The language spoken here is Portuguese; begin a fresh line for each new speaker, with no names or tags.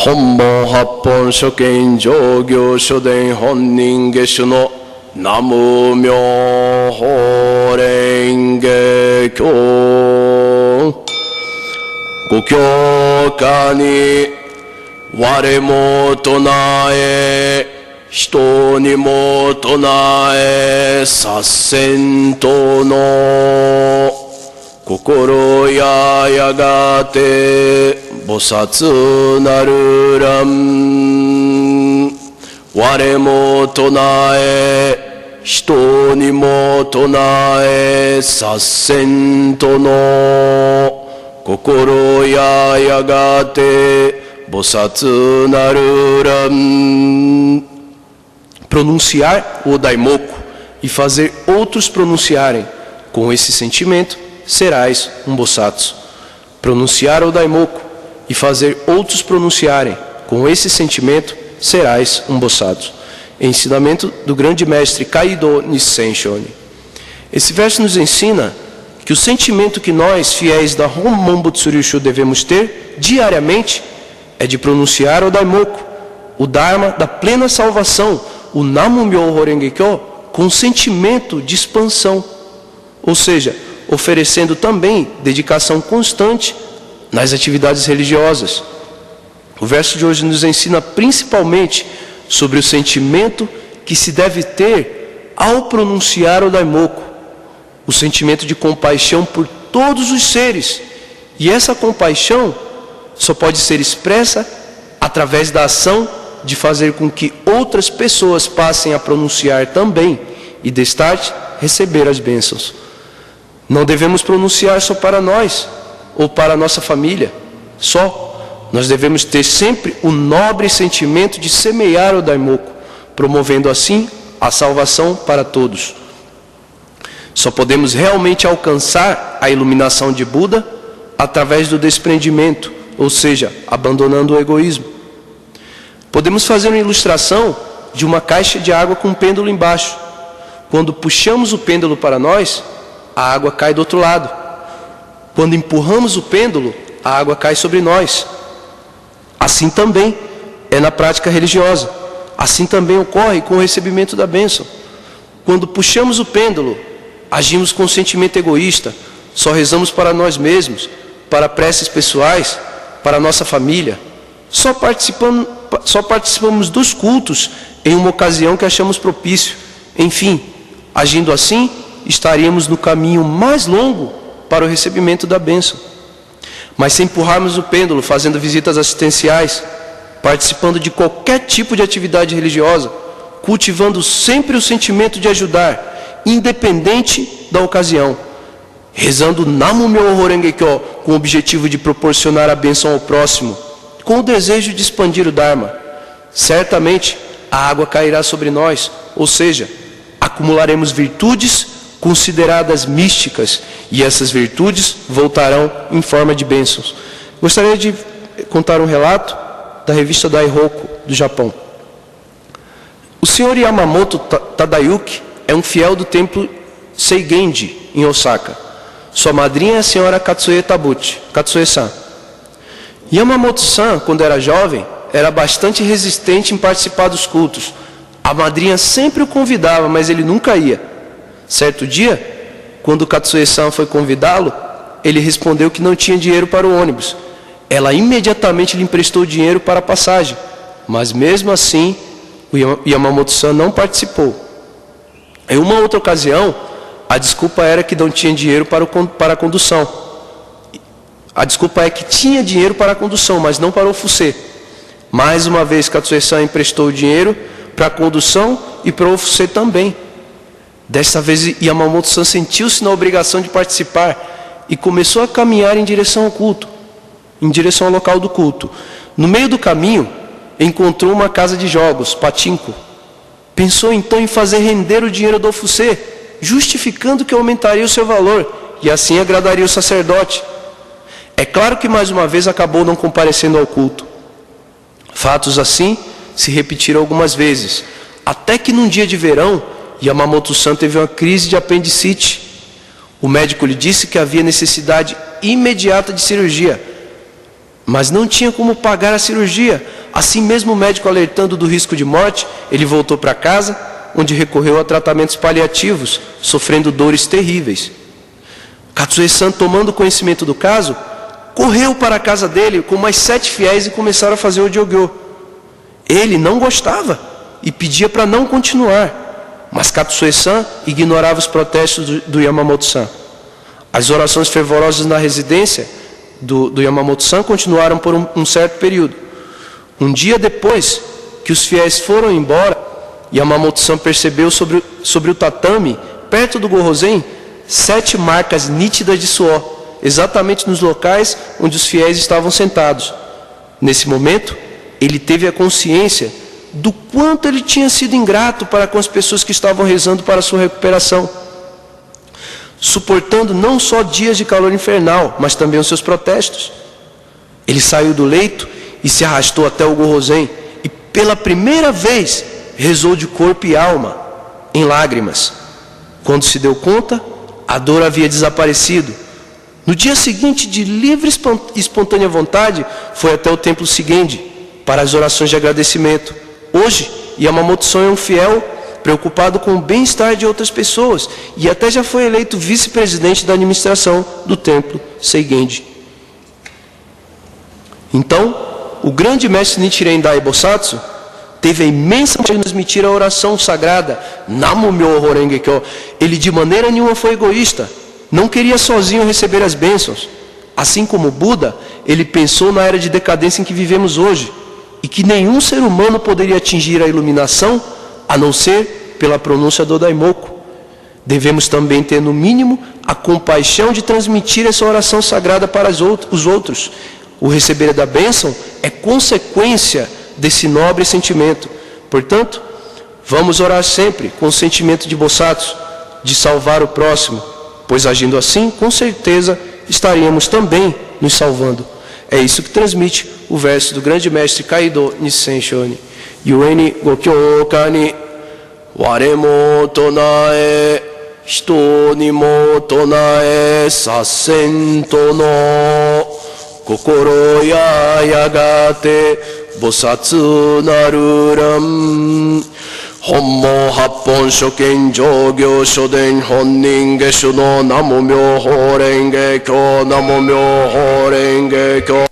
本門八本諸見上行書伝本人下手の南無妙法蓮華経ご教化に我も唱え人にも唱えさせんとの心ややがて菩薩なるらん我も唱え人にも唱えさせんとの心ややがて菩薩なるらん。Pronunciar o Daimoku e fazer outros pronunciarem com esse sentimento, serás um Bosatsu. Pronunciar o Daimoku e fazer outros pronunciarem com esse sentimento, serás um Bosatsu. Ensinamento do grande mestre Kaido Nissen Shonin. Esse verso nos ensina que o sentimento que nós, fiéis da Honmon Butsuryushu, devemos ter diariamente é de pronunciar o Daimoku, o Dharma da plena salvação, o Namu Myoho Renge Kyo, com sentimento de expansão, ou seja, oferecendo também dedicação constante nas atividades religiosas. O verso de hoje nos ensina principalmente sobre o sentimento que se deve ter ao pronunciar o Daimoku, o sentimento de compaixão por todos os seres. E essa compaixão só pode ser expressa através da ação de fazer com que outras pessoas passem a pronunciar também e destarte receber as bênçãos. Não devemos pronunciar só para nós ou para a nossa família, só. Nós devemos ter sempre o nobre sentimento de semear o Daimoku, promovendo assim a salvação para todos. Só podemos realmente alcançar a iluminação de Buda através do desprendimento, ou seja, abandonando o egoísmo. Podemos fazer uma ilustração de uma caixa de água com um pêndulo embaixo. Quando puxamos o pêndulo para nós, a água cai do outro lado. Quando empurramos o pêndulo, a água cai sobre nós. Assim também é na prática religiosa. Assim também ocorre com o recebimento da bênção. Quando puxamos o pêndulo, agimos com sentimento egoísta, só rezamos para nós mesmos, para preces pessoais, para a nossa família. Só participamos dos cultos em uma ocasião que achamos propício. Enfim, agindo assim, estaríamos no caminho mais longo para o recebimento da bênção. Mas se empurrarmos o pêndulo, fazendo visitas assistenciais, participando de qualquer tipo de atividade religiosa, cultivando sempre o sentimento de ajudar, independente da ocasião, rezando Namu Myoho Renge Kyo com o objetivo de proporcionar a bênção ao próximo, com o desejo de expandir o Dharma, certamente a água cairá sobre nós, ou seja, acumularemos virtudes consideradas místicas e essas virtudes voltarão em forma de bênçãos. Gostaria de contar um relato da revista Daihoku do Japão. O senhor Yamamoto Tadayuki é um fiel do templo Seigenji em Osaka. Sua madrinha é a senhora Katsue Tabuchi, Katsue-san. Yamamoto-san, quando era jovem, era bastante resistente em participar dos cultos. A madrinha sempre o convidava, mas ele nunca ia. Certo dia, quando Katsue-san foi convidá-lo, ele respondeu que não tinha dinheiro para o ônibus. Ela imediatamente lhe emprestou dinheiro para a passagem, mas mesmo assim, o Yamamoto-san não participou. Em uma outra ocasião, a desculpa era que não tinha dinheiro para a condução. A desculpa é que tinha dinheiro para a condução, mas não para o ofusê. Mais uma vez, Katsue-san emprestou o dinheiro para a condução e para o ofusê também. Desta vez, Yamamoto-san sentiu-se na obrigação de participar e começou a caminhar em direção ao culto, em direção ao local do culto. No meio do caminho, encontrou uma casa de jogos, pachinko. Pensou então em fazer render o dinheiro do ofusê, justificando que aumentaria o seu valor e assim agradaria o sacerdote. É claro que mais uma vez acabou não comparecendo ao culto. Fatos assim se repetiram algumas vezes, até que num dia de verão, Yamamoto-san teve uma crise de apendicite. O médico lhe disse que havia necessidade imediata de cirurgia, mas não tinha como pagar a cirurgia. Assim mesmo o médico alertando do risco de morte, ele voltou para casa, onde recorreu a tratamentos paliativos, sofrendo dores terríveis. Katsue-san, tomando conhecimento do caso, correu para a casa dele com mais 7 fiéis e começaram a fazer o Jogyo. Ele não gostava e pedia para não continuar, mas Katsue-san ignorava os protestos do Yamamoto-san. As orações fervorosas na residência do Yamamoto-san continuaram por um certo período. Um dia depois que os fiéis foram embora, Yamamoto-san percebeu sobre o tatame, perto do Gohozen, 7 marcas nítidas de suor, exatamente nos locais onde os fiéis estavam sentados. Nesse momento, ele teve a consciência do quanto ele tinha sido ingrato para com as pessoas que estavam rezando para a sua recuperação, suportando não só dias de calor infernal, mas também os seus protestos. Ele saiu do leito e se arrastou até o Gohozen e pela primeira vez rezou de corpo e alma, em lágrimas. Quando se deu conta, a dor havia desaparecido. No dia seguinte, de livre e espontânea vontade, foi até o templo Shigenji para as orações de agradecimento. Hoje, Yamamoto-san é um fiel preocupado com o bem-estar de outras pessoas e até já foi eleito vice-presidente da administração do templo Seigenji. Então, o grande mestre Nichiren Dai Bosatsu teve a imensa de transmitir a oração sagrada Namo Myoho Renge Kyo. Ele de maneira nenhuma foi egoísta, não queria sozinho receber as bênçãos. Assim como Buda, ele pensou na era de decadência em que vivemos hoje e que nenhum ser humano poderia atingir a iluminação a não ser pela pronúncia do Daimoku. Devemos também ter no mínimo a compaixão de transmitir essa oração sagrada para os outros. O receber da bênção é consequência desse nobre sentimento. Portanto, vamos orar sempre com o sentimento de Bosatsu, de salvar o próximo, pois agindo assim, com certeza, estaríamos também nos salvando. É isso que transmite o verso do grande mestre Kaido Nisshen Shōni. Yueni gokyoka ni ware mo tonae, hito ni mo tonae sasen to no kokoro ya yagate bosatsu naruram. Honmo Happon Shoken Jogyo Shoden Honnin Geshu no Namo Myoho Renge Kyo Namo Myoho Renge Kyo.